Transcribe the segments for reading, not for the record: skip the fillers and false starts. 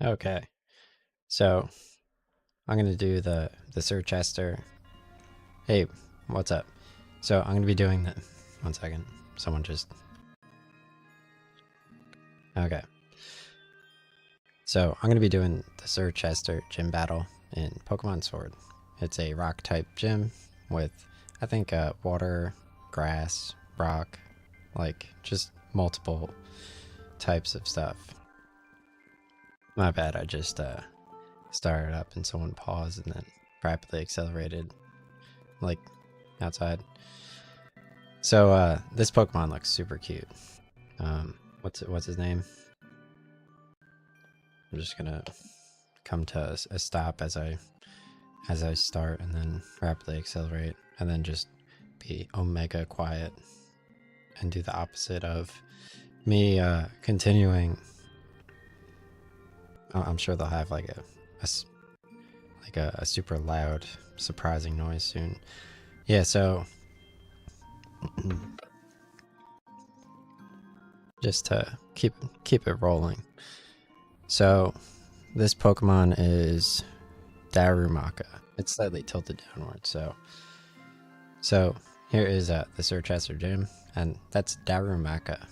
Okay, so I'm gonna do the Sir Chester. Hey, what's up? So I'm gonna be doing the. One second. Someone just. Okay. So I'm gonna be doing the Sir Chester gym battle in Pokemon Sword. It's a rock type gym with, I think, water, grass, rock, like just multiple types of stuff. My bad. I just started up and someone paused and then rapidly accelerated, like outside. So this Pokemon looks super cute. What's his name? I'm just gonna come to a stop as I start, and then rapidly accelerate, and then just be omega quiet and do the opposite of me continuing. I'm sure they'll have like a super loud, surprising noise soon. Yeah, so just to keep it rolling. So this Pokemon is Darumaka. It's slightly tilted downward, so here is the Sir Chester gym, and that's Darumaka.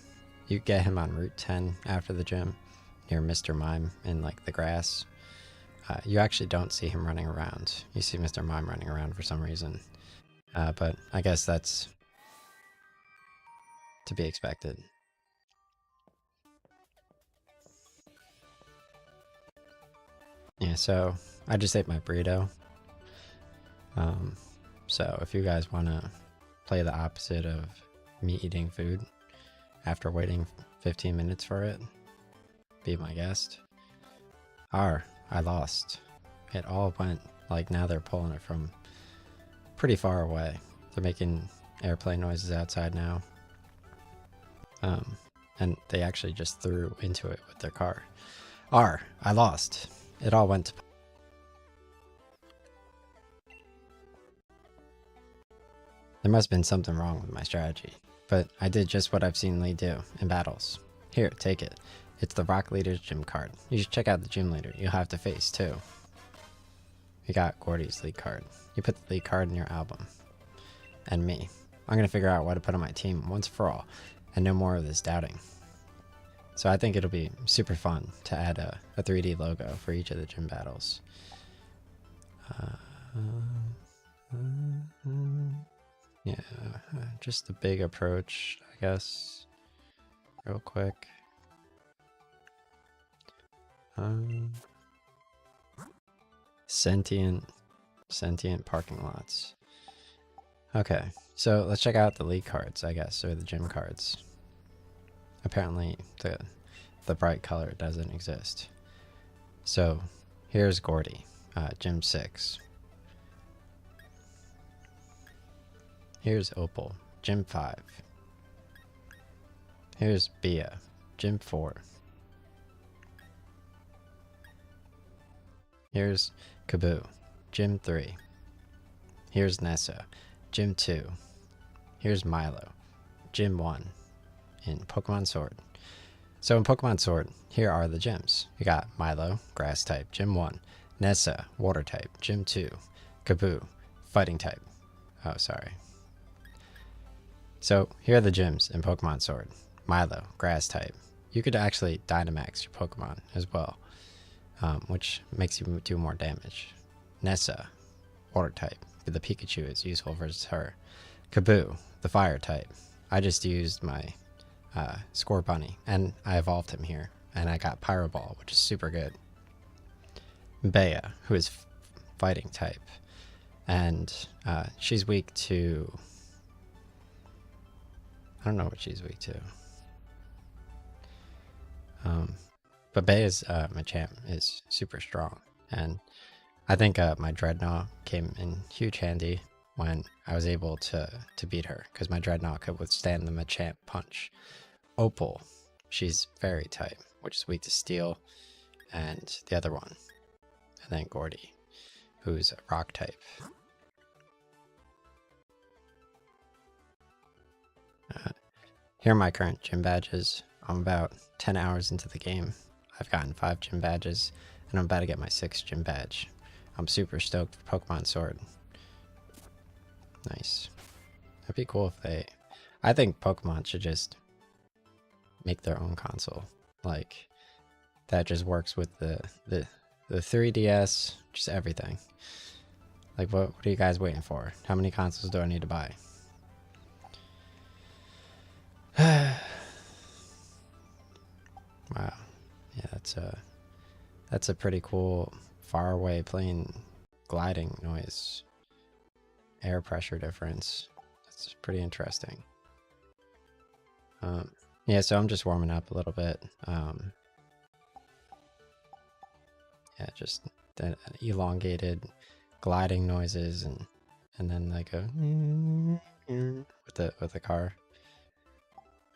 You get him on Route 10 after the gym, near Mr. Mime in like the grass. You actually don't see him running around. You see Mr. Mime running around for some reason, but I guess that's to be expected. Yeah, so I just ate my burrito. So if you guys want to play the opposite of me eating food after waiting 15 minutes for it, be my guest. I lost. It all went, like, now they're pulling it from pretty far away. They're making airplane noises outside now. And they actually just threw into it with their car. I lost. It all went to... There must have been something wrong with my strategy, but I did just what I've seen Lee do in battles. Here, take it. It's the Rock Leader's gym card. You should check out the gym leader you'll have to face, too. You got Gordy's league card. You put the league card in your album. And me. I'm gonna figure out what to put on my team once for all, and no more of this doubting. So I think it'll be super fun to add a 3D logo for each of the gym battles. Yeah, just a big approach, I guess. Real quick. Sentient parking lots. Okay, so let's check out the league cards, I guess, or the gym cards. Apparently, the bright color doesn't exist. So here's Gordy, gym 6. Here's Opal, gym 5. Here's Bia, gym 4. Here's Kaboo, gym 3. Here's Nessa, gym 2. Here's Milo, gym 1 in Pokemon Sword. So in Pokemon Sword, here are the gyms. You got Milo, grass type, gym 1. Nessa, water type, gym 2. Kaboo, fighting type. Oh, sorry. So here are the gyms in Pokemon Sword. Milo, grass type. You could actually Dynamax your Pokemon as well, which makes you do more damage. Nessa, water type. The Pikachu is useful versus her. Kaboo, the fire type. I just used my Scorbunny, and I evolved him here, and I got Pyro Ball, which is super good. Bea, who is fighting type, and she's weak to... I don't know what she's weak to. But Bea's Machamp is super strong, and I think my Dreadnought came in huge handy when I was able to beat her, because my Dreadnought could withstand the Machamp punch. Opal, she's fairy type, which is weak to steel, and the other one. And then Gordy, who's a rock type. Here are my current gym badges. I'm about 10 hours into the game. I've gotten 5 gym badges, and I'm about to get my 6th gym badge. I'm super stoked for Pokemon Sword. Nice. That'd be cool if they... I think Pokemon should just make their own console. Like, that just works with the 3DS, just everything. Like, what are you guys waiting for? How many consoles do I need to buy? Wow. Yeah, that's a pretty cool faraway plane gliding noise. Air pressure difference. That's pretty interesting. Yeah, so I'm just warming up a little bit. Yeah, just the elongated gliding noises and then like a with the car.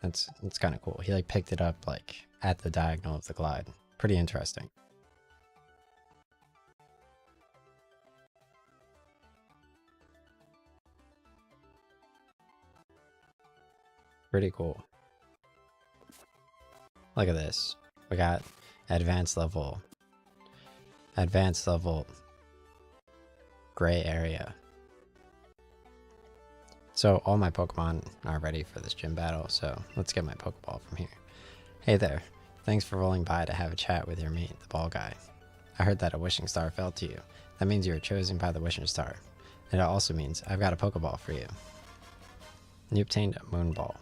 It's kind of cool. He like picked it up like at the diagonal of the glide. Pretty interesting. Pretty cool. Look at this. We got advanced level gray area. So all my Pokemon are ready for this gym battle, so let's get my Pokeball from here. Hey there, thanks for rolling by to have a chat with your mate, the ball guy. I heard that a wishing star fell to you. That means you were chosen by the wishing star. And it also means I've got a Pokeball for you. You obtained a Moonball.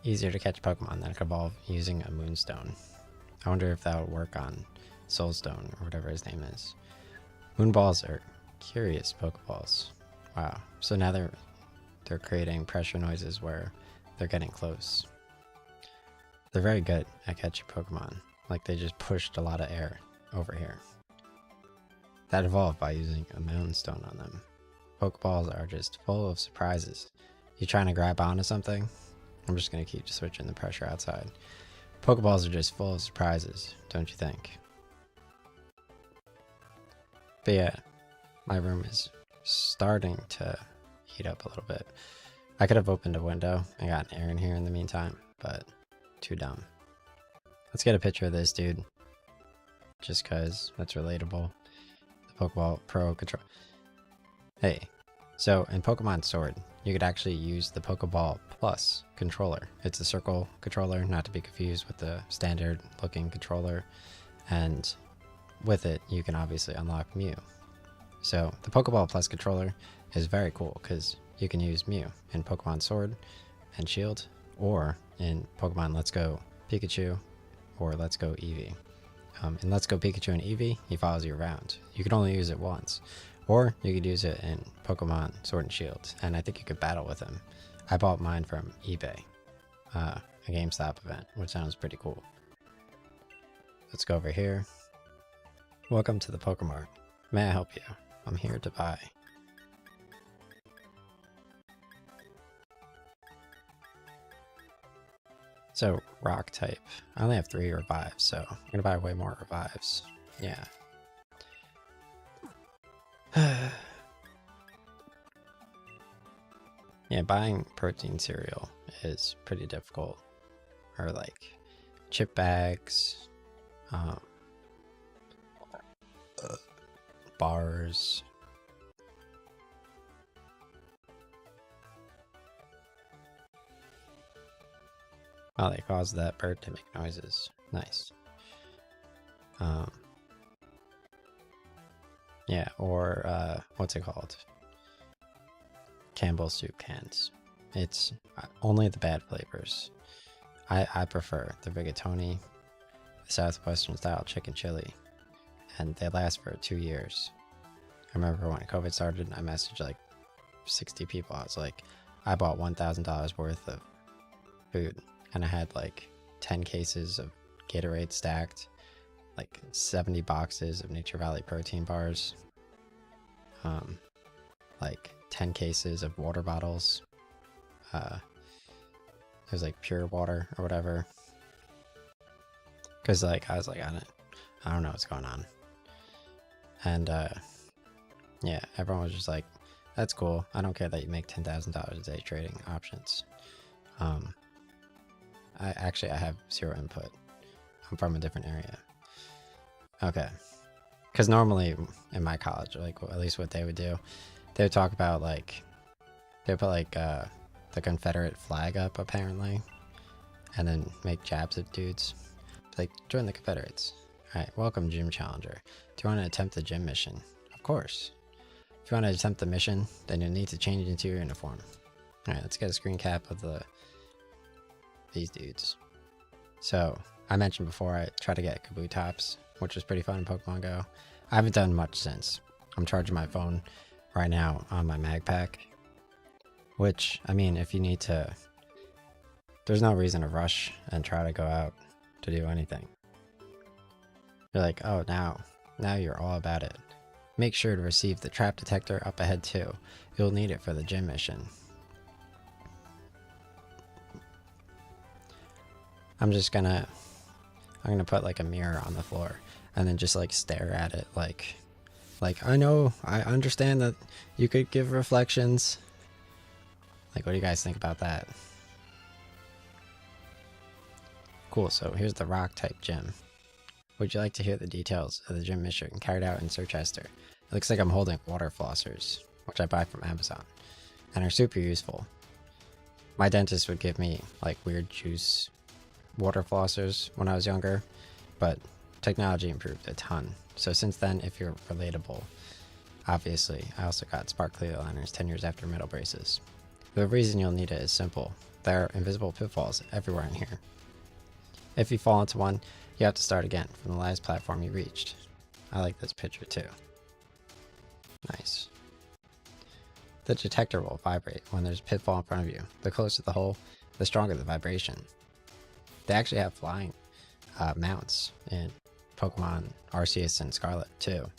Easier to catch Pokemon that could evolve using a Moonstone. I wonder if that would work on Soulstone or whatever his name is. Moonballs are curious Pokeballs. Wow. So now they're creating pressure noises where they're getting close. They're very good at catching Pokemon. Like they just pushed a lot of air over here. That evolved by using a Moonstone on them. Pokeballs are just full of surprises. You trying to grab onto something? I'm just going to keep switching the pressure outside. Pokeballs are just full of surprises, don't you think? But yeah, my room is starting to heat up a little bit. I could have opened a window and gotten air in here in the meantime, but too dumb. Let's get a picture of this dude. Just cause that's relatable. The Pokeball Pro control. Hey, so in Pokemon Sword, you could actually use the Pokeball Plus controller. It's a circle controller, not to be confused with the standard looking controller. And with it, you can obviously unlock Mew. So the Pokeball Plus controller is very cool because you can use Mew in Pokemon Sword and Shield, or in Pokemon Let's Go Pikachu or Let's Go Eevee. In Let's Go Pikachu and Eevee, he follows you around. You can only use it once. Or you could use it in Pokemon Sword and Shield, and I think you could battle with him. I bought mine from eBay, a GameStop event, which sounds pretty cool. Let's go over here. Welcome to the Pokemart. May I help you? I'm here to buy. So, rock type. I only have 3 revives, so I'm gonna buy way more revives. Yeah. Yeah, buying protein cereal is pretty difficult. Or like chip bags, bars. Oh, they caused that bird to make noises. Nice. Yeah, or what's it called? Campbell's soup cans. It's only the bad flavors. I prefer the rigatoni, the Southwestern style chicken chili, and they last for 2 years. I remember when COVID started, I messaged like 60 people. I was like, I bought $1,000 worth of food, and I had like 10 cases of Gatorade stacked, like 70 boxes of Nature Valley protein bars, like 10 cases of water bottles. It was like pure water or whatever. Cause like I was like, I don't know what's going on. And yeah, everyone was just like, that's cool. I don't care that you make $10,000 a day trading options. I have zero input. I'm from a different area. Okay. Because normally in my college, like at least what they would do, they would talk about like, they would put like the Confederate flag up apparently, and then make jabs at dudes. Like, join the Confederates. Alright, welcome Gym Challenger. Do you want to attempt the gym mission? Of course. If you want to attempt the mission, then you'll need to change into your uniform. Alright, let's get a screen cap of these dudes. So, I mentioned before I tried to get Kabutops, which was pretty fun in Pokemon Go. I haven't done much since. I'm charging my phone right now on my mag pack. Which, I mean, if you need to... There's no reason to rush and try to go out to do anything. You're like, oh, now you're all about it. Make sure to receive the trap detector up ahead too. You'll need it for the gym mission. I'm gonna put like a mirror on the floor and then just like stare at it like I understand that you could give reflections. Like, what do you guys think about that? Cool, so here's the rock type gym. Would you like to hear the details of the gym mission carried out in Sir Chester? It looks like I'm holding water flossers, which I buy from Amazon, and are super useful. My dentist would give me like weird juice water flossers when I was younger, but technology improved a ton. So since then, if you're relatable, obviously, I also got sparkly liners 10 years after metal braces. The reason you'll need it is simple. There are invisible pitfalls everywhere in here. If you fall into one, you have to start again from the last platform you reached. I like this picture too. Nice. The detector will vibrate when there's a pitfall in front of you. The closer the hole, the stronger the vibration. They actually have flying mounts in Pokemon Arceus and Scarlet too.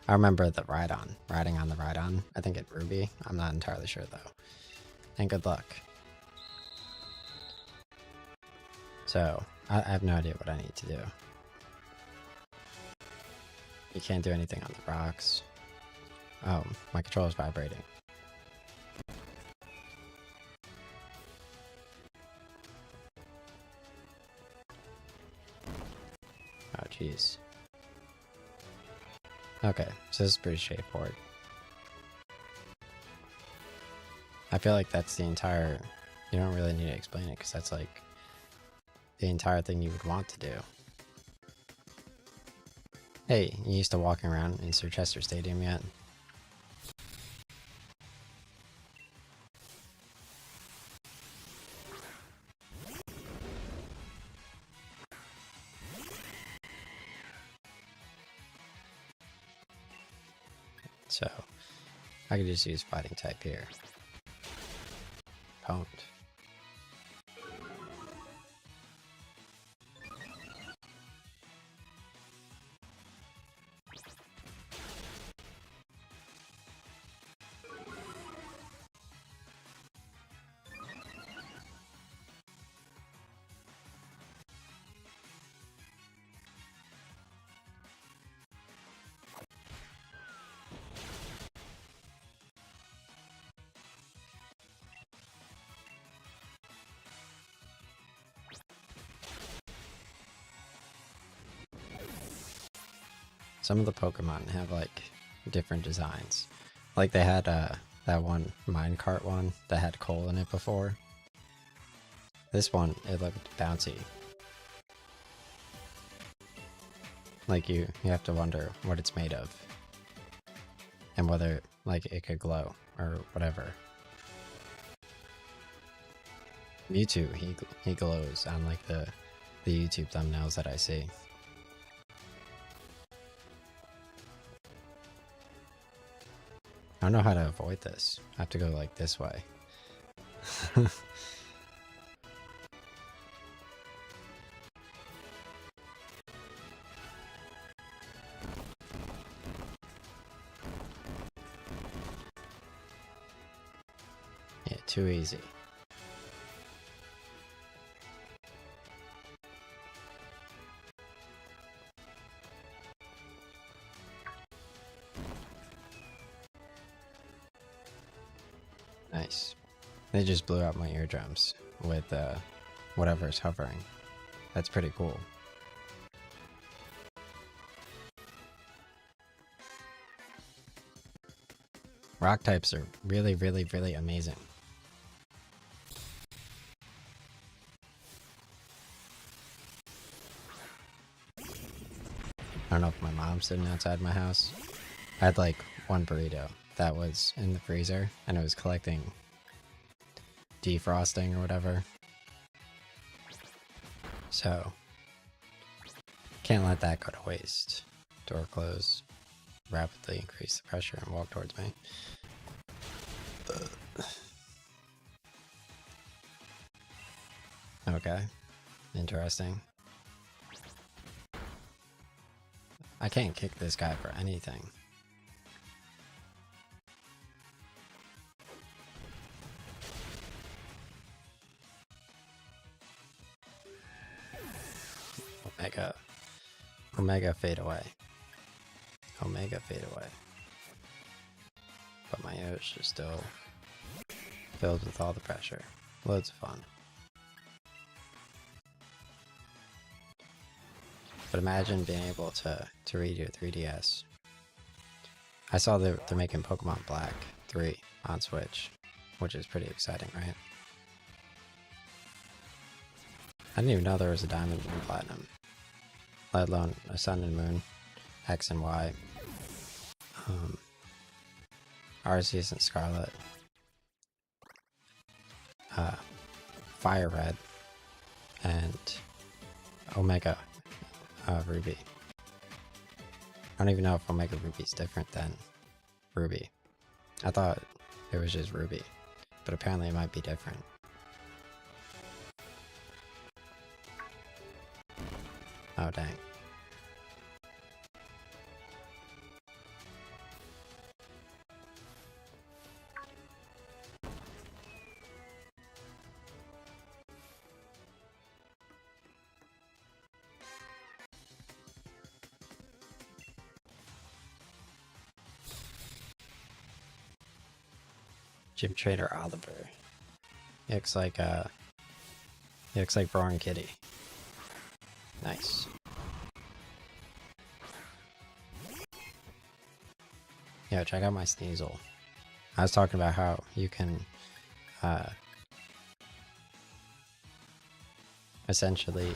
I remember the riding on the Rhydon, I think at Ruby. I'm not entirely sure though. And good luck. So, I have no idea what I need to do. You can't do anything on the rocks. Oh, my controller's vibrating. Oh, jeez. Okay, so this is pretty straightforward. I feel like that's the entire... You don't really need to explain it, because that's like the entire thing you would want to do. Hey, you used to walking around in Sir Chester Stadium yet? So, I could just use fighting type here. Pwned. Some of the Pokemon have like different designs. Like they had that one minecart one that had coal in it before. This one, it looked bouncy. Like you have to wonder what it's made of. And whether like it could glow or whatever. Mewtwo, he glows on like the YouTube thumbnails that I see. I don't know how to avoid this. I have to go like this way. Yeah, too easy. Nice. They just blew out my eardrums with whatever's hovering. That's pretty cool. Rock types are really, really, really amazing. I don't know if my mom's sitting outside my house. I had like one burrito that was in the freezer and it was collecting defrosting or whatever. So, can't let that go to waste. Door closed. Rapidly increase the pressure and walk towards me. Okay. Interesting. I can't kick this guy for anything. Omega fade away. Omega fade away. But my Yosh is still filled with all the pressure. Loads of fun. But imagine being able to read your 3DS. I saw they're making Pokemon Black 3 on Switch, which is pretty exciting, right? I didn't even know there was a Diamond and Platinum, let alone a Sun and Moon, X and Y, Arceus and Scarlet, Fire Red, and Omega Ruby. I don't even know if Omega Ruby is different than Ruby. I thought it was just Ruby, but apparently it might be different. Oh dang. Gym Trainer Oliver. He looks like Roaring Kitty. Nice. Yeah, check out my Sneasel. I was talking about how you can essentially,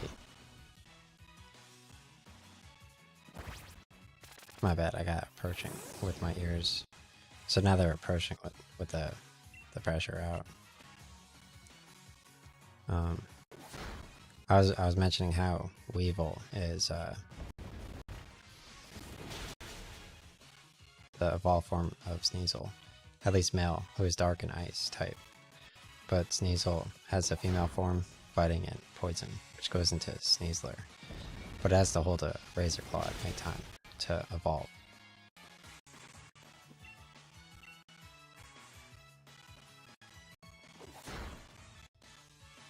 my bad, I got approaching with my ears. So now they're approaching with the pressure out. I was mentioning how Weevil is the evolved form of Sneasel, at least male, who is dark and ice type. But Sneasel has a female form fighting in poison, which goes into Sneasler. But it has to hold a Razor Claw at any time to evolve.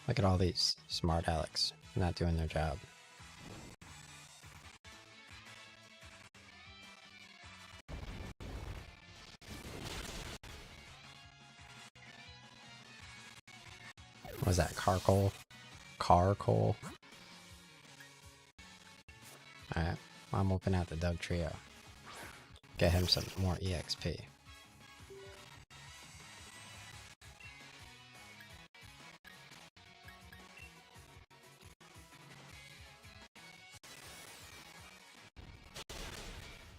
Look at all these smart Alex not doing their job. What was that? Carkol? Carkol? Alright, I'm opening out the Doug Trio. Get him some more EXP.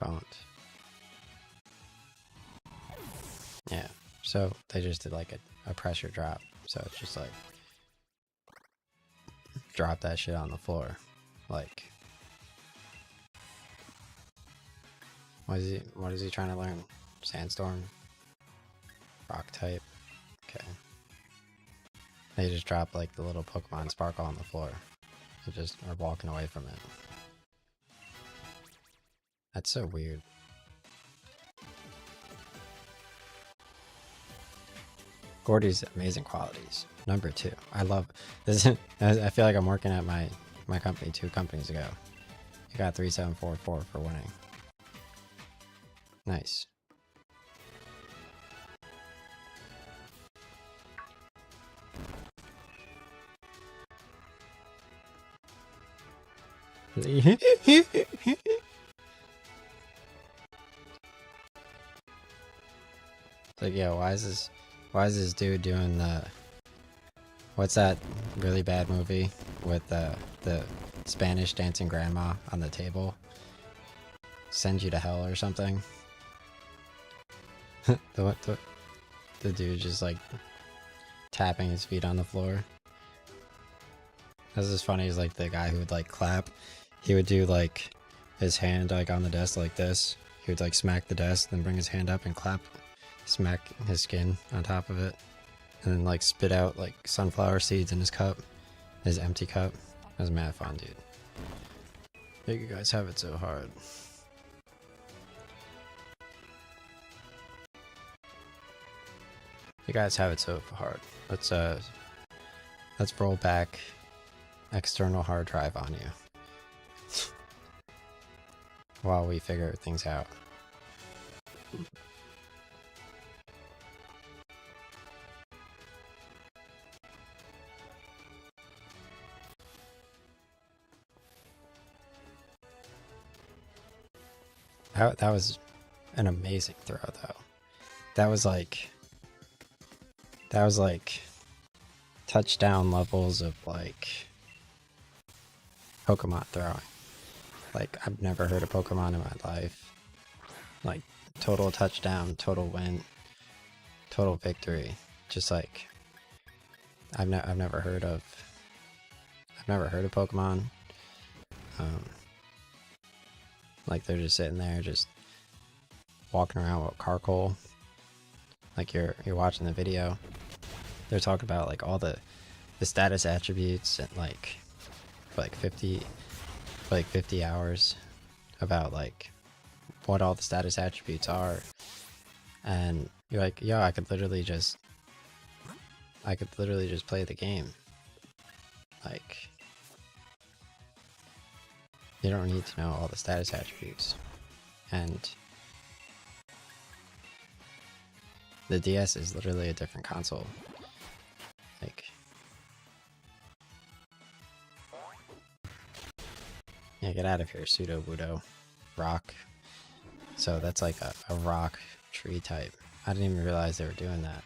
Don't. Yeah, so they just did like a pressure drop. So it's just like, drop that shit on the floor. Like, what is he trying to learn? Sandstorm? Rock type? Okay. They just drop like the little Pokemon Sparkle on the floor. So just are walking away from it. That's so weird. Gordy's amazing qualities. Number 2. I love this. I feel like I'm working at my company 2 companies ago. You got 3744 for winning. Nice. Like, yeah, why is this dude doing what's that really bad movie with the Spanish dancing grandma on the table? Send you to hell or something? The dude just like tapping his feet on the floor. This is funny. He's like the guy who would like clap. He would do like his hand like on the desk like this. He would like smack the desk, then bring his hand up and clap, smack his skin on top of it, and then like spit out like sunflower seeds in his cup, his empty cup. That was mad fun, dude. Make you guys have it so hard. You guys have it so hard. Let's roll back external hard drive on you while we figure things out. That was an amazing throw, though. That was like touchdown levels of like Pokemon throwing. Like, I've never heard of Pokemon in my life. Like, total touchdown, total win, total victory. Just like I've never heard of Pokemon. Like, they're just sitting there, just walking around with Carkol. Like, you're watching the video. They're talking about like all the status attributes and like for like 50 hours about like what all the status attributes are, and you're like, yo, I could literally just play the game. Like, you don't need to know all the status attributes. And the DS is literally a different console. Like, yeah, get out of here, Sudowoodo. Rock. So that's like a rock tree type. I didn't even realize they were doing that.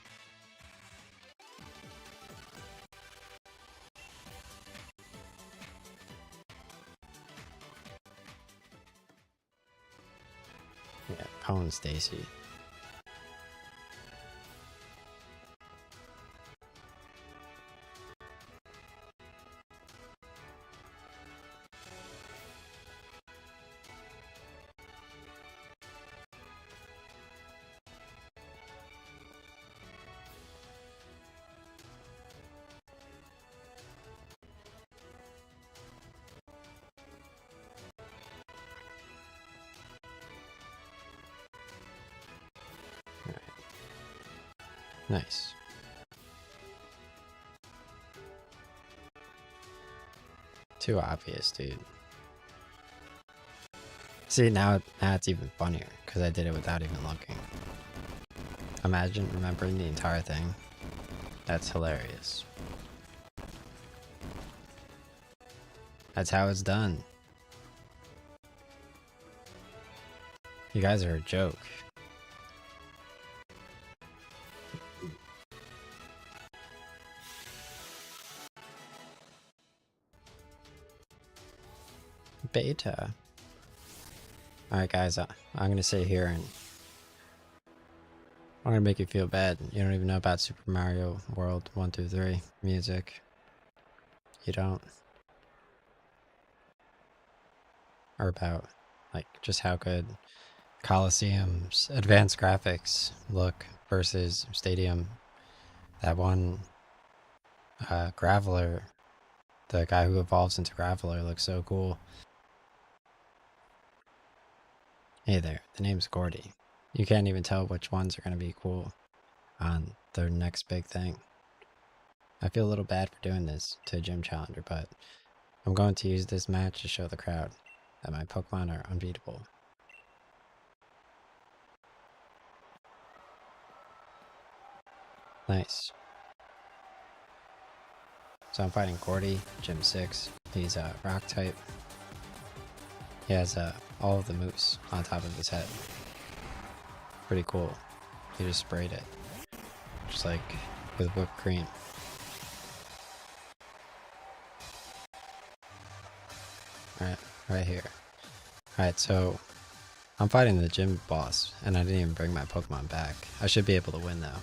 Yeah, Pwn Stacy. Nice. Too obvious, dude. See, now it's even funnier, because I did it without even looking. Imagine remembering the entire thing. That's hilarious. That's how it's done. You guys are a joke. Beta. Alright guys, I'm gonna sit here and I'm gonna make you feel bad. You don't even know about Super Mario World 1 through 3 music. You don't. Or about like just how good Coliseum's advanced graphics look versus Stadium. That one Graveler, the guy who evolves into Graveler, looks so cool. Hey there, the name's Gordy. You can't even tell which ones are going to be cool on their next big thing. I feel a little bad for doing this to a gym challenger, but I'm going to use this match to show the crowd that my Pokemon are unbeatable. Nice. So I'm fighting Gordy, Gym 6. He's a rock type. He has all of the moves on top of his head. Pretty cool. He just sprayed it. Just like with whipped cream. Right here. Alright, so I'm fighting the gym boss, and I didn't even bring my Pokemon back. I should be able to win though.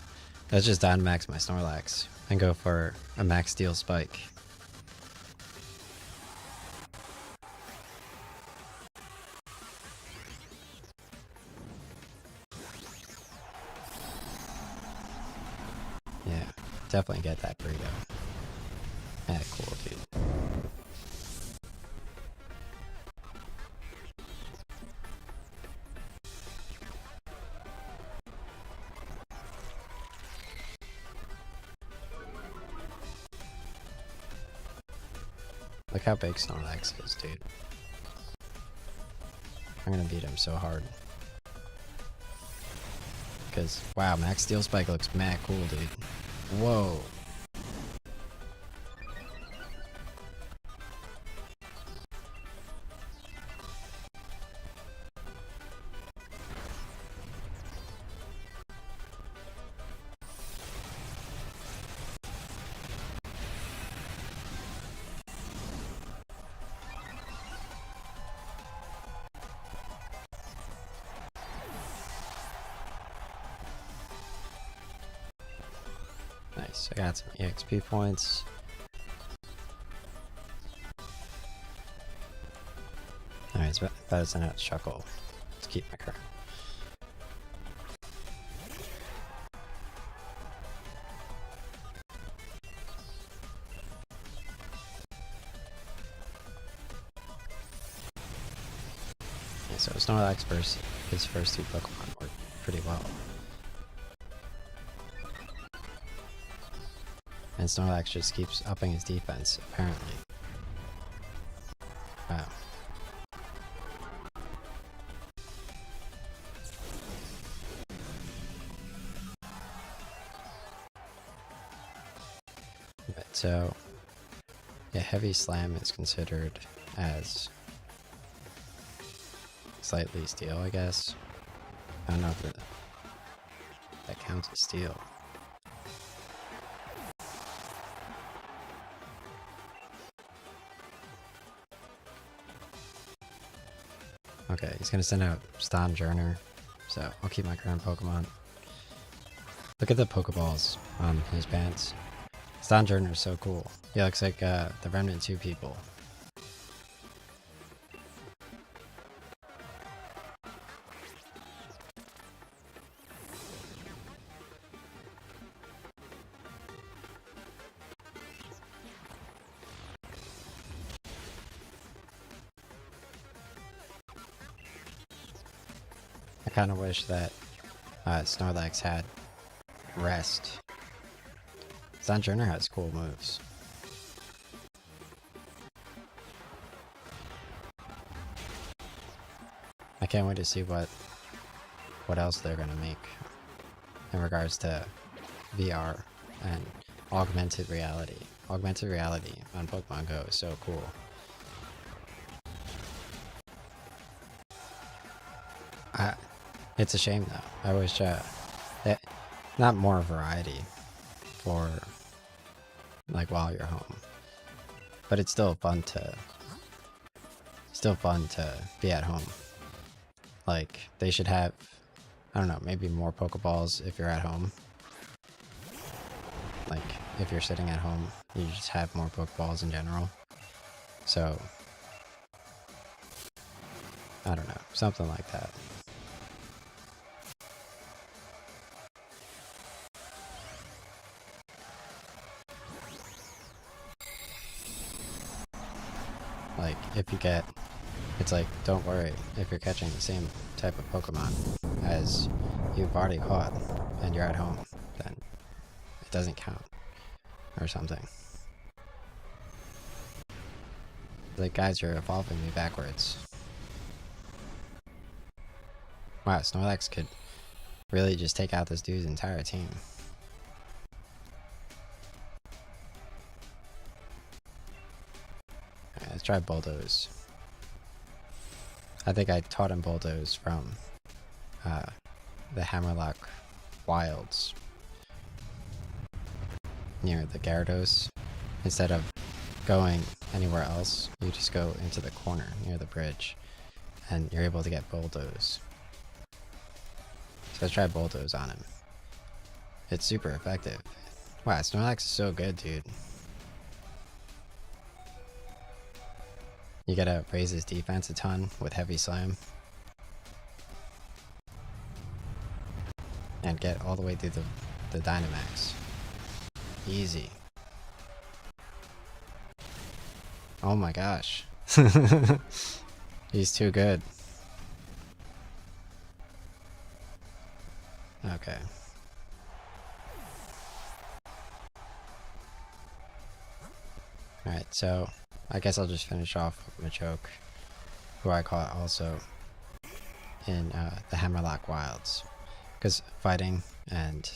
Let's just Dynamax my Snorlax and go for a Max Steel Spike. Yeah, definitely get that burrito. Yeah, cool, dude. Look how big Snorlax is, dude. I'm gonna beat him so hard. Because, wow, Max Steel Spike looks mad cool, dude. Whoa. Nice, I got some EXP points. Alright, it's better than a Chuckle. Let's keep my current. Yeah, so Snorlax versus his first two Pokemon worked pretty well. And Snorlax just keeps upping his defense, apparently. Wow. But so, yeah, Heavy Slam is considered as slightly steel, I guess. I don't know if that counts as steel. Okay, he's gonna send out Stonjourner, so I'll keep my current Pokemon. Look at the Pokeballs on his pants. Stonjourner is so cool. He looks like the Remnant 2 people. I kind of wish that Snorlax had Rest. Stonjourner has cool moves. I can't wait to see what else they're gonna make in regards to VR and augmented reality. Augmented reality on Pokemon Go is so cool. It's a shame though. I wish that not more variety for like while you're home, but it's still fun to be at home. Like they should have, I don't know, maybe more Pokeballs if you're at home. Like if you're sitting at home, you just have more Pokeballs in general. So I don't know, something like that. Like, if you get, it's like, don't worry, if you're catching the same type of Pokemon as you've already caught and you're at home, then it doesn't count, or something. Like, guys, you're evolving me backwards. Wow, Snorlax could really just take out this dude's entire team. Alright, let's try Bulldoze. I think I taught him Bulldoze from the Hammerlock Wilds near the Gyarados. Instead of going anywhere else, you just go into the corner near the bridge and you're able to get Bulldoze. So I tried Bulldoze on him. It's super effective. Wow, Snorlax is so good, dude. You gotta raise his defense a ton with Heavy Slam. And get all the way through the Dynamax. Easy. Oh my gosh. He's too good. Okay. Alright, so I guess I'll just finish off with Machoke, who I caught also in the Hammerlock Wilds. Because fighting and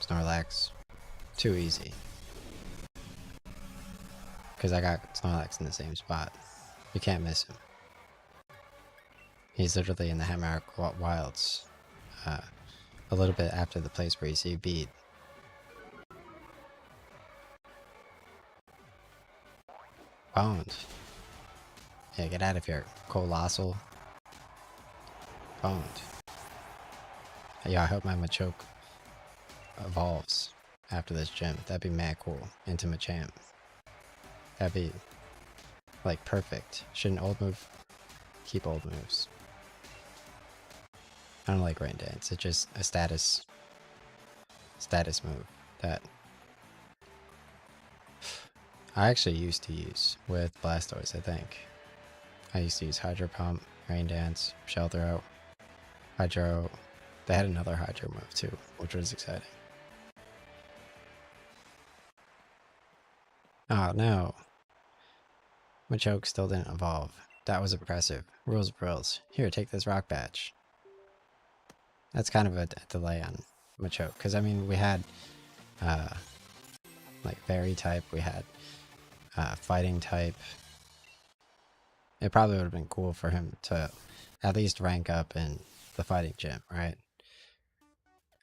Snorlax, too easy. Because I got Snorlax in the same spot. You can't miss him. He's literally in the Hammerlock Wilds. A little bit after the place where you see Beat. Boned. Yeah, get out of here, Colossal. Boned. Yeah, I hope my Machoke evolves after this gym. That'd be mad cool. Into Machamp. That'd be, like, perfect. Should an old move keep old moves? I don't like Rain Dance. It's just a status move that I actually used to use with Blastoise, I think. I used to use Hydro Pump, Rain Dance, Shell Throw, Hydro. They had another Hydro move too, which was exciting. Oh no. Machoke still didn't evolve. That was impressive. Rules of rules. Here, take this rock badge. That's kind of a delay on Machoke, because I mean we had like Fairy type, we had fighting type. It probably would have been cool for him to at least rank up in the fighting gym, right?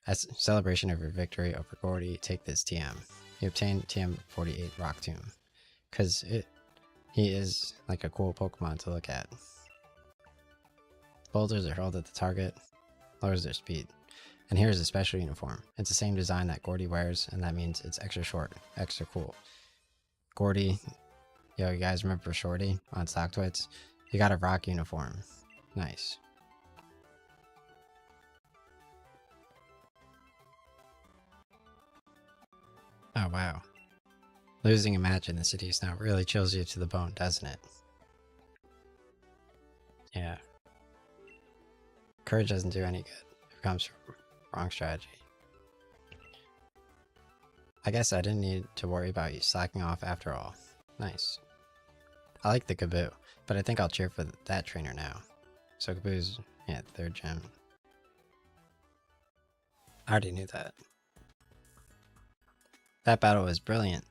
As a celebration of your victory over Gordy, take this TM. You obtain TM 48 Rock Tomb, because he is like a cool Pokemon to look at. Boulders are hurled at the target, lowers their speed. And here's a special uniform. It's the same design that Gordy wears, and that means it's extra short, extra cool. Gordy, yo, you guys remember Shorty on Stocktwits? He got a rock uniform. Nice. Oh wow. Losing a match in the city snow really chills you to the bone, doesn't it? Yeah. Courage doesn't do any good. It comes from wrong strategy. I guess I didn't need to worry about you slacking off after all. Nice. I like the Kaboo, but I think I'll cheer for that trainer now. So Kaboo's, yeah, third gym. I already knew that. That battle was brilliant.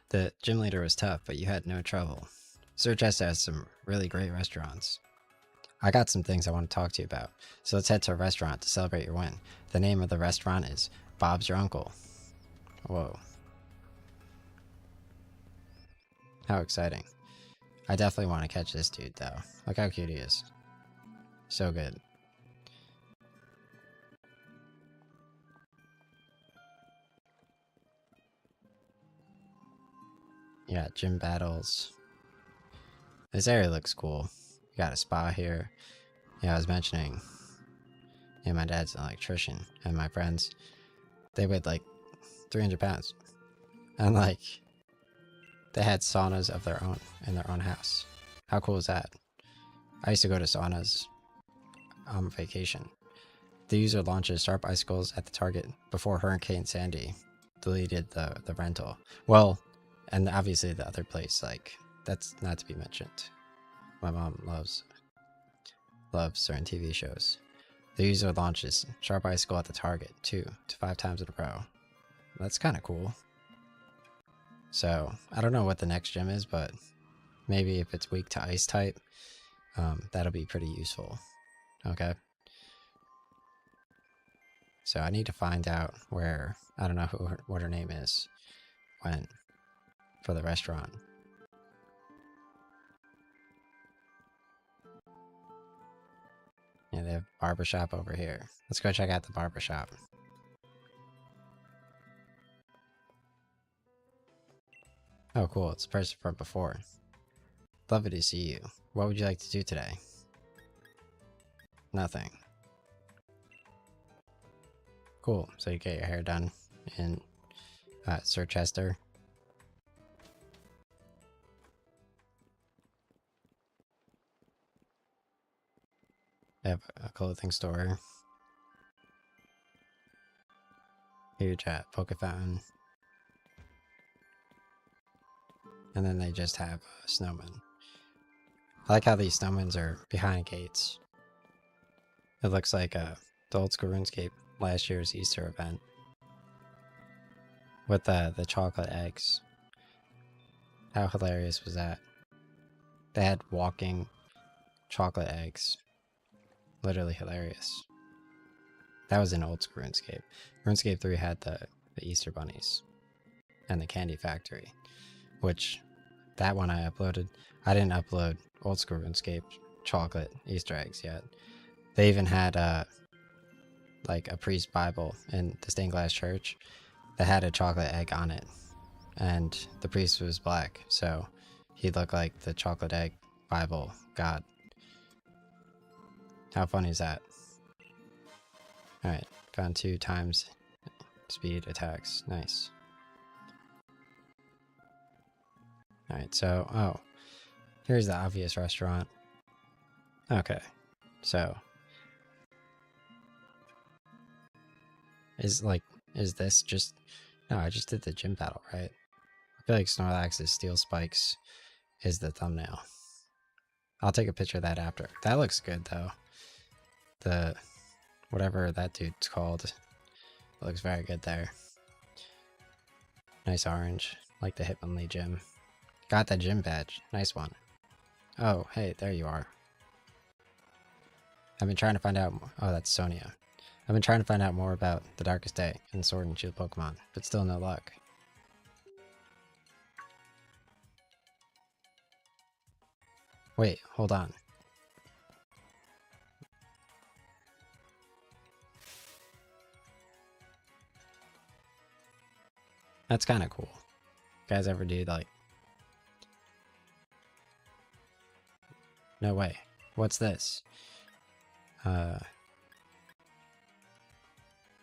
The gym leader was tough, but you had no trouble. Surchester has some really great restaurants. I got some things I want to talk to you about, so let's head to a restaurant to celebrate your win. The name of the restaurant is Bob's Your Uncle. Whoa. How exciting. I definitely want to catch this dude though. Look how cute he is. So good. Yeah, gym battles. This area looks cool. You got a spa here. Yeah, I was mentioning, yeah, my dad's an electrician, and my friends, they weighed like 300 pounds. And like, they had saunas of their own in their own house. How cool is that? I used to go to saunas on vacation. The user launches sharp icicles at the target before Hurricane Sandy deleted the rental. Well, and obviously the other place, like, that's not to be mentioned. My mom loves certain TV shows. The user launches sharp icicle at the target 2 to 5 times in a row. That's kind of cool. So, I don't know what the next gym is, but maybe if it's weak to ice type, That'll be pretty useful. Okay. So I need to find out where, I don't know what her name is, went for the restaurant. Yeah, they have barbershop over here. Let's go check out the barbershop. Oh, cool. It's the person from before. Lovely to see you. What would you like to do today? Nothing. Cool. So you get your hair done in Sir Chester. They have a clothing store. Huge poke fountain. And then they just have snowmen. I like how these snowmen are behind gates. It looks like the old school RuneScape last year's Easter event. With the chocolate eggs. How hilarious was that? They had walking chocolate eggs. Literally hilarious. That was an old school RuneScape. RuneScape 3 had the Easter bunnies. And the candy factory. Which, that one I uploaded. I didn't upload old school RuneScape chocolate Easter eggs yet. They even had like a priest Bible in the stained glass church that had a chocolate egg on it. And the priest was black, so he looked like the chocolate egg Bible god. How funny is that? Alright, found 2 times speed attacks. Nice. Alright, so, oh, here's the obvious restaurant. Okay, so, is this just, no, I just did the gym battle, right? I feel like Snorlax's Steel Spikes is the thumbnail. I'll take a picture of that after. That looks good, though. The, whatever that dude's called, looks very good there. Nice orange, like the Hitmonlee gym. Got that gym badge. Nice one. Oh, hey, there you are. I've been trying to find out more. Oh, that's Sonia. I've been trying to find out more about the Darkest Day and Sword and Shield Pokemon, but still no luck. Wait, hold on. That's kind of cool. You guys ever do like... No way. What's this?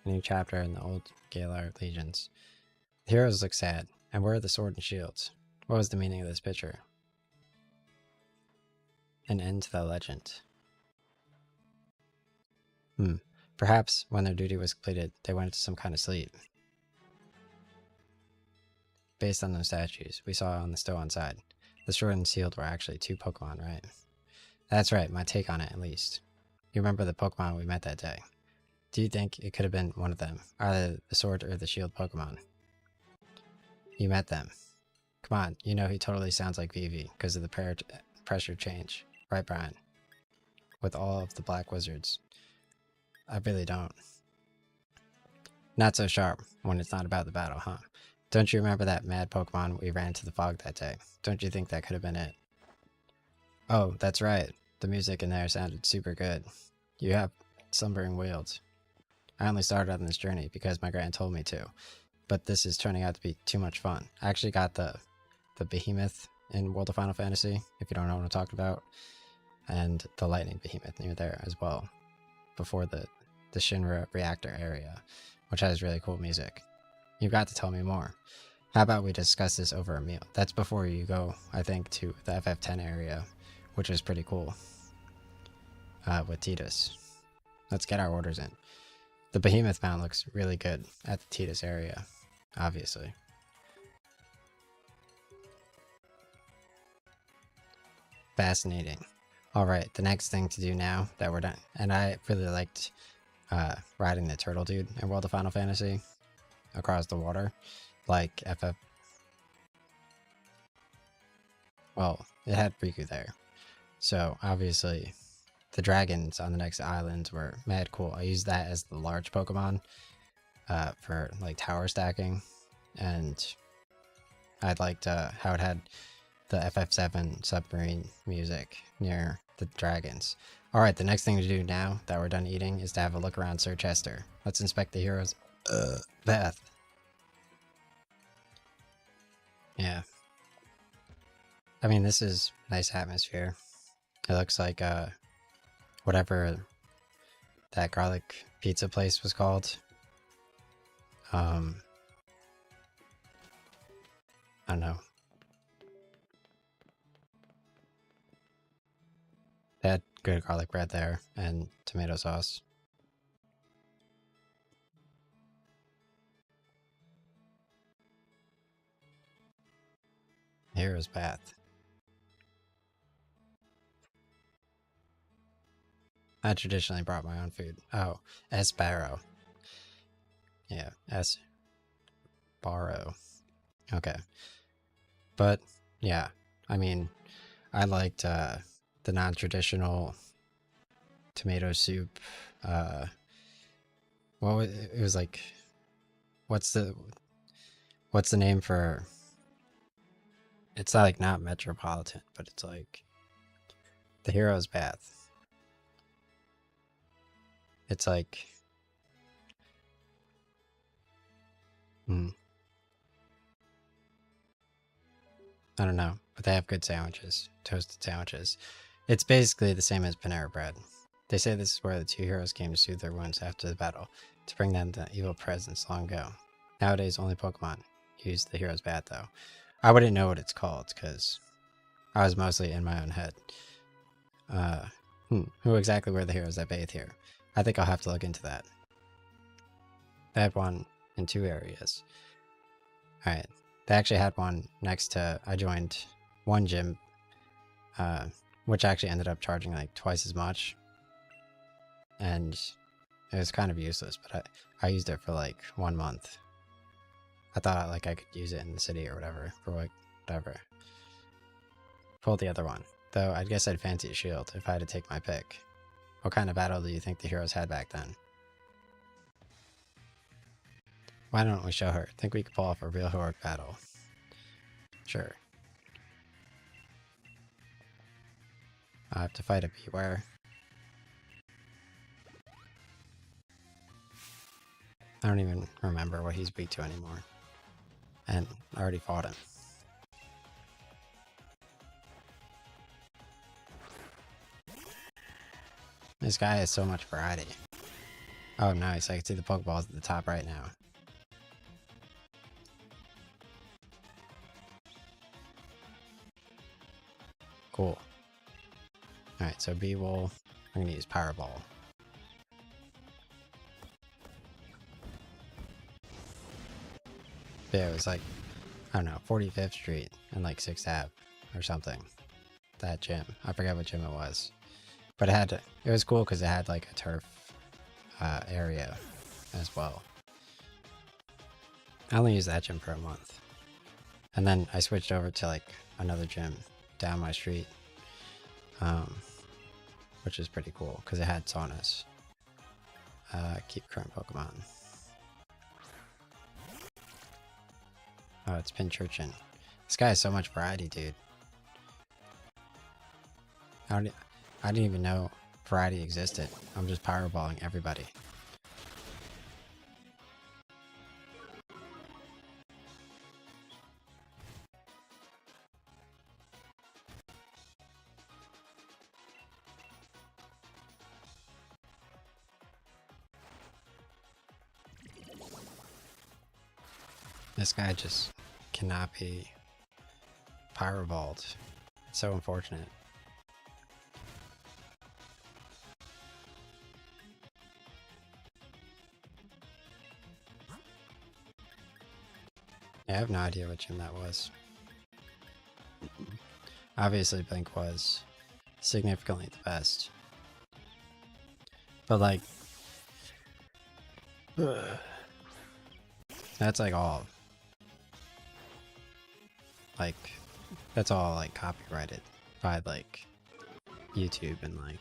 New chapter in the old Galar Legions. The heroes look sad, and where are the sword and shields? What was the meaning of this picture? An end to the legend. Perhaps when their duty was completed, they went into some kind of sleep. Based on those statues we saw on the stone side, the sword and shield were actually 2 Pokemon, right? That's right, my take on it at least. You remember the Pokemon we met that day. Do you think it could have been one of them, either the sword or the shield Pokemon? You met them. Come on, you know he totally sounds like Vivi because of the pressure change. Right, Brian? With all of the black wizards. I really don't. Not so sharp when it's not about the battle, huh? Don't you remember that mad Pokemon we ran into the fog that day? Don't you think that could have been it? Oh, that's right. The music in there sounded super good. You have slumbering wields. I only started on this journey because my grand told me to, but this is turning out to be too much fun. I actually got the behemoth in World of Final Fantasy, if you don't know what I'm talking about, and the lightning behemoth near there as well, before the Shinra reactor area, which has really cool music. You got to tell me more. How about we discuss this over a meal? That's before you go, I think, to the FF10 area, which is pretty cool, with Tidus. Let's get our orders in. The Behemoth Mound looks really good at the Tidus area, obviously. Fascinating. Alright, the next thing to do now that we're done, and I really liked riding the turtle dude in World of Final Fantasy across the water, like well, it had Riku there, So obviously, the dragons on the next islands were mad cool. I used that as the large Pokemon for like tower stacking, and I liked how it had the FF7 submarine music near the dragons. Alright, the next thing to do now that we're done eating is to have a look around Sir Chester. Let's inspect the hero's bath. Yeah. I mean, this is nice atmosphere. It looks like whatever that garlic pizza place was called. I don't know. They had good garlic bread there and tomato sauce. Hero's bath. I traditionally brought my own food. Oh, Sbarrow. Yeah, Sbarrow. Okay. But, yeah. I mean, I liked the non-traditional tomato soup. What was it? Was like, what's the name for? It's not like not Metropolitan, but it's like the hero's bath. It's like, I don't know, but they have good sandwiches, toasted sandwiches. It's basically the same as Panera Bread. They say this is where the two heroes came to soothe their wounds after the battle, to bring them the evil presence long ago. Nowadays, only Pokemon use the hero's bath, though. I wouldn't know what it's called, because I was mostly in my own head. Who exactly were the heroes that bathe here? I think I'll have to look into that. They had one in 2 areas. Alright. They actually had one next to, I joined one gym, which actually ended up charging like twice as much. And it was kind of useless, but I used it for like 1 month. I thought like I could use it in the city or whatever, for like whatever. Pull the other one. Though I guess I'd fancy a shield if I had to take my pick. What kind of battle do you think the heroes had back then? Why don't we show her? Think we could pull off a real heroic battle. Sure. I have to fight a Beware. I don't even remember what he's weak to anymore. And I already fought him. This guy has so much variety. Oh, nice. I can see the Pokeballs at the top right now. Cool. Alright, so B-Wool. I'm gonna use Powerball. Yeah, it was like, I don't know, 45th Street and like 6th Ave or something. That gym. I forget what gym it was. But it was cool because it had like a turf area as well. I only used that gym for a month. And then I switched over to like another gym down my street. Which is pretty cool because it had saunas. Keep current Pokemon. Oh, it's Pinchurchin. This guy has so much variety, dude. I didn't even know variety existed. I'm just powerballing everybody. This guy just cannot be powerballed. It's so unfortunate. Yeah, I have no idea what gym that was. Obviously, Blink was significantly the best. But like, that's like all. Like, that's all like copyrighted by like YouTube and like.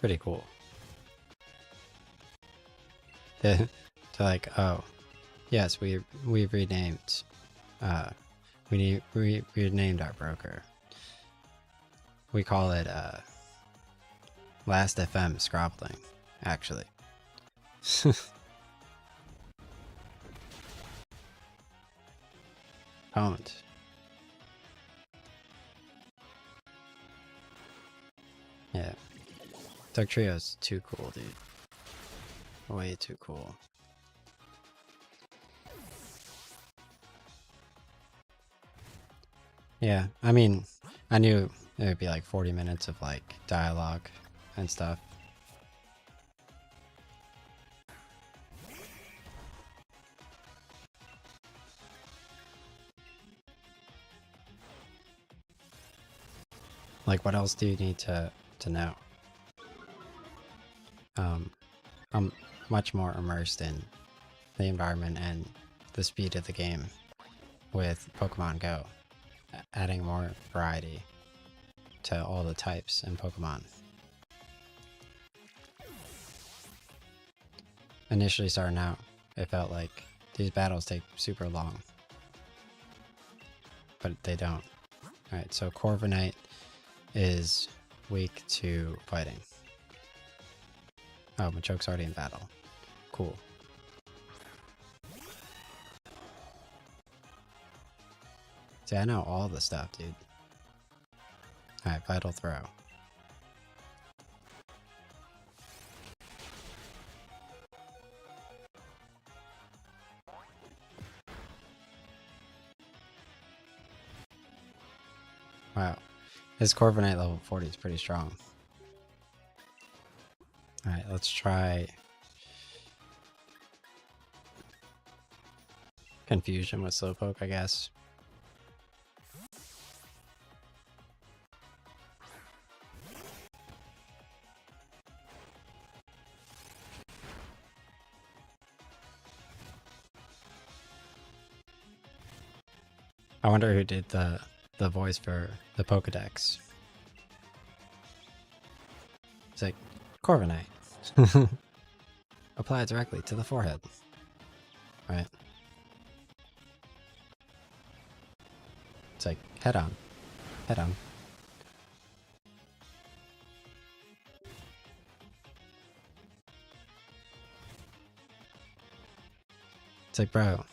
Pretty cool. They're like, oh, yes, we've renamed. We renamed our broker. We call it Last FM Scrobbling, actually. Pwned. Yeah. Dugtrio's too cool, dude. Way too cool. Yeah, I mean, I knew it would be like 40 minutes of like dialogue and stuff. Like, what else do you need to know? I'm much more immersed in the environment and the speed of the game with Pokemon Go, adding more variety to all the types in Pokemon. Initially starting out, it felt like these battles take super long, but they don't. Alright, so Corviknight is weak to fighting. Oh, Machoke's already in battle. Cool. See, I know all the stuff, dude. Alright, Vital Throw. Wow. His Corviknight level 40 is pretty strong. Alright, let's try Confusion with Slowpoke, I guess. I wonder who did the voice for the Pokedex. It's like, Corviknight. Apply it directly to the forehead. Right? It's like, head on. Head on. It's like, bro,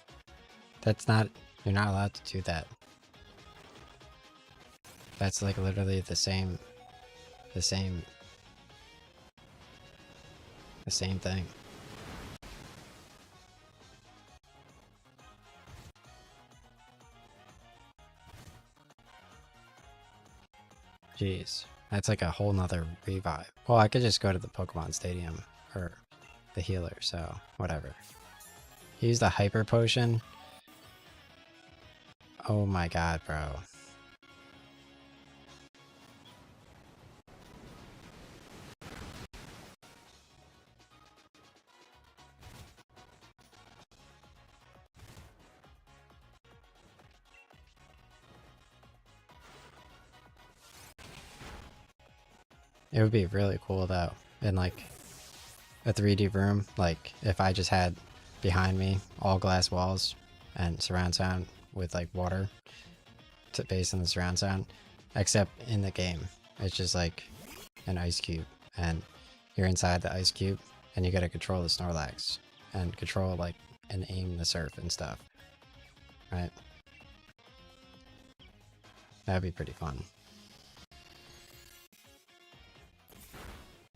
that's not, you're not allowed to do that. That's like literally the same thing. Jeez, that's like a whole nother revive. Well, I could just go to the Pokemon Stadium or the healer, so whatever. Use the Hyper Potion. Oh my god, bro. It would be really cool though, in like a 3D room, like if I just had behind me all glass walls and surround sound with like water to based on the surround sound, except in the game it's just like an ice cube and you're inside the ice cube and you gotta control the Snorlax and control like and aim the surf and stuff, right? That'd be pretty fun.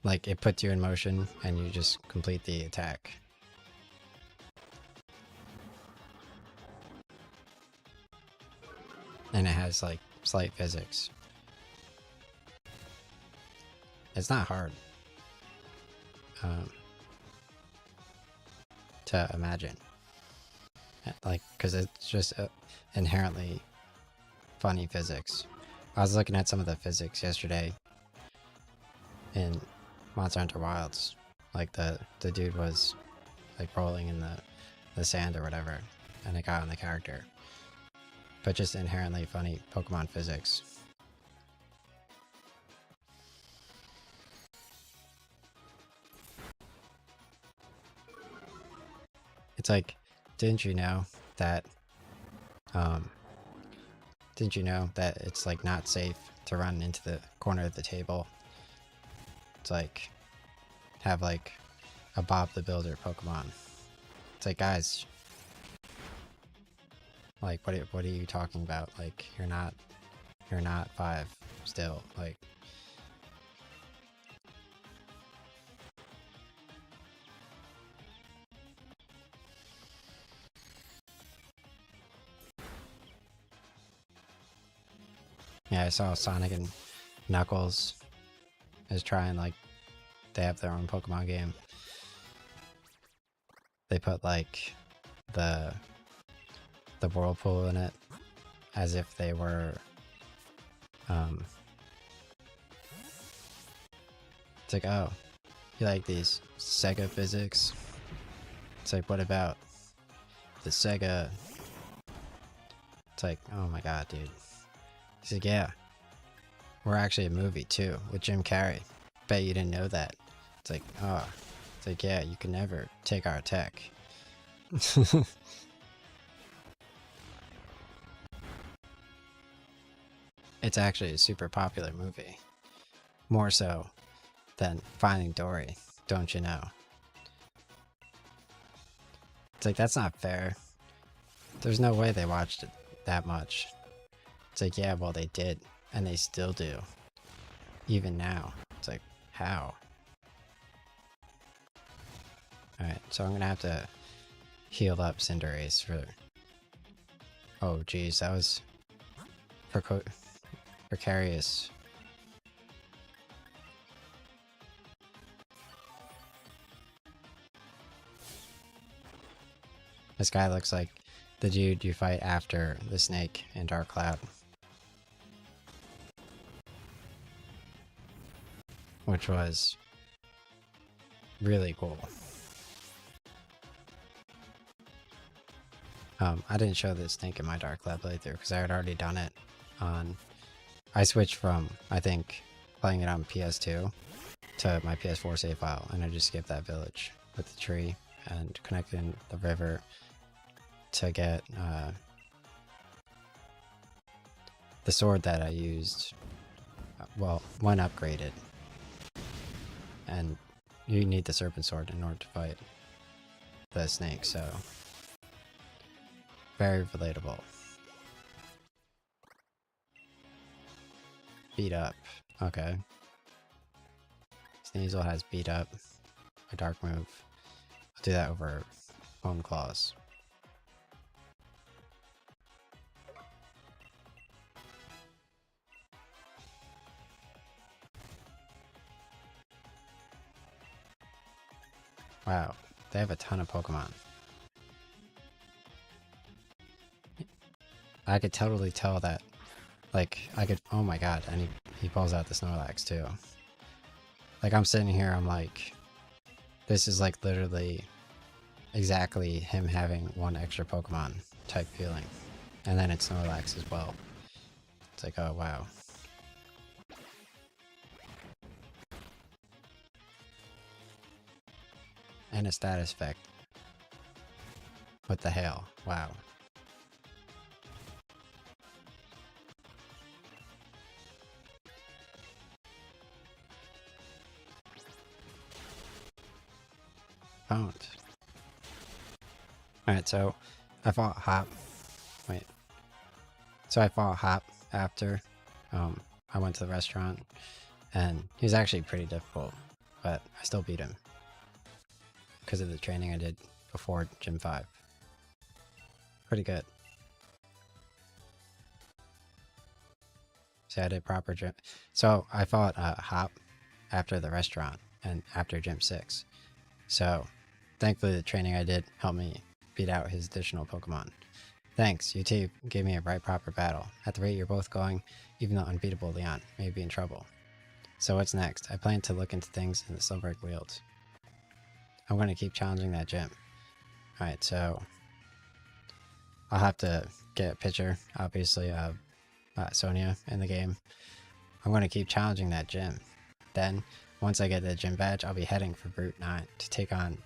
Like, it puts you in motion, and you just complete the attack. And it has, like, slight physics. It's not hard to imagine. Like, because it's just inherently funny physics. I was looking at some of the physics yesterday in Monster Hunter Wilds. Like the dude was like rolling in the sand or whatever, and it got on the character. But just inherently funny Pokemon physics. It's like, didn't you know that it's like not safe to run into the corner of the table? It's like have like a Bob the Builder Pokemon. It's like, guys, like what are you talking about? Like you're not 5 still, like. Yeah, I saw Sonic and Knuckles is trying, like, they have their own Pokemon game. They put like the whirlpool in it as if they were it's like, oh, you like these Sega physics? It's like, what about the Sega? It's like, oh my god, dude. He's like, yeah, we're actually a movie too with Jim Carrey. Bet you didn't know that. It's like, oh, it's like, yeah, you can never take our tech. It's actually a super popular movie. More so than Finding Dory, don't you know? It's like, that's not fair. There's no way they watched it that much. It's like, yeah, well, they did, and they still do. Even now. It's like, how? Alright, so I'm gonna have to heal up Cinderace for... Oh, geez, that was... Precarious. This guy looks like the dude you fight after the snake in Dark Cloud. Which was really cool. I didn't show the snake in my Dark Cloud playthrough because I had already done it on... I switched from, I think, playing it on PS2 to my PS4 save file, and I just skipped that village with the tree and connecting the river to get the sword that I used, well, when upgraded. And you need the serpent sword in order to fight the snake, so very relatable. Beat up. Okay. Sneasel has beat up. A dark move. I'll do that over Bone Claws. Wow, they have a ton of Pokemon. I could totally tell that. Like, I could. Oh my god, and he pulls out the Snorlax too. Like, I'm sitting here, I'm like, this is like literally exactly him having one extra Pokemon type feeling. And then it's Snorlax as well. It's like, oh wow. And a status effect with the hail. Wow. Don't. Alright, so I fought Hop. Wait. So I fought Hop after I went to the restaurant, and he was actually pretty difficult, but I still beat him because of the training I did before Gym 5. Pretty good. So I did proper gym. So I fought Hop after the restaurant and after Gym 6. So thankfully the training I did helped me beat out his additional Pokemon. Thanks, you two gave me a right proper battle. At the rate you're both going, even the unbeatable Leon may be in trouble. So what's next? I plan to look into things in the Silver Wields. I'm going to keep challenging that gym. Alright, so I'll have to get a picture, obviously, of Sonia in the game. I'm going to keep challenging that gym. Then, once I get the gym badge, I'll be heading for Brute 9 to take on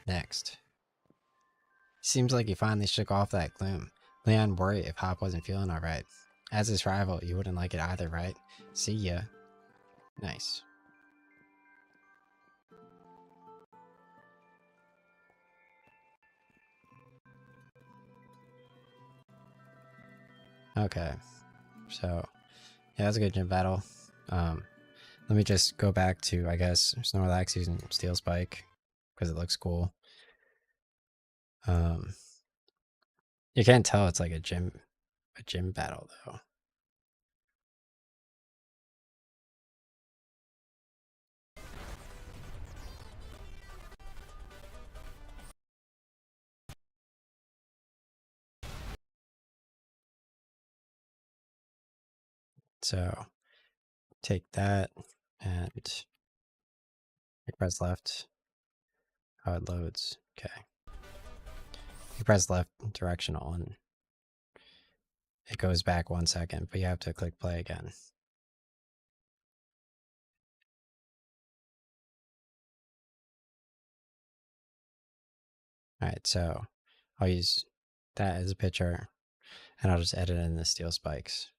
next. Seems like you finally shook off that gloom. Leon worried if Hop wasn't feeling alright. As his rival, you wouldn't like it either, right? See ya. Nice. Okay. So, yeah, that's a good gym battle. Let me just go back to, I guess, Snorlax using Steel Spike because it looks cool. Um, you can't tell it's like a gym battle though. So take that and you press left. Oh, it loads. Okay. You press left directional and it goes back 1 second, but you have to click play again. Alright, so I'll use that as a picture and I'll just edit in the steel spikes.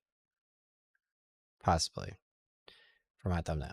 Possibly. For my thumbnail.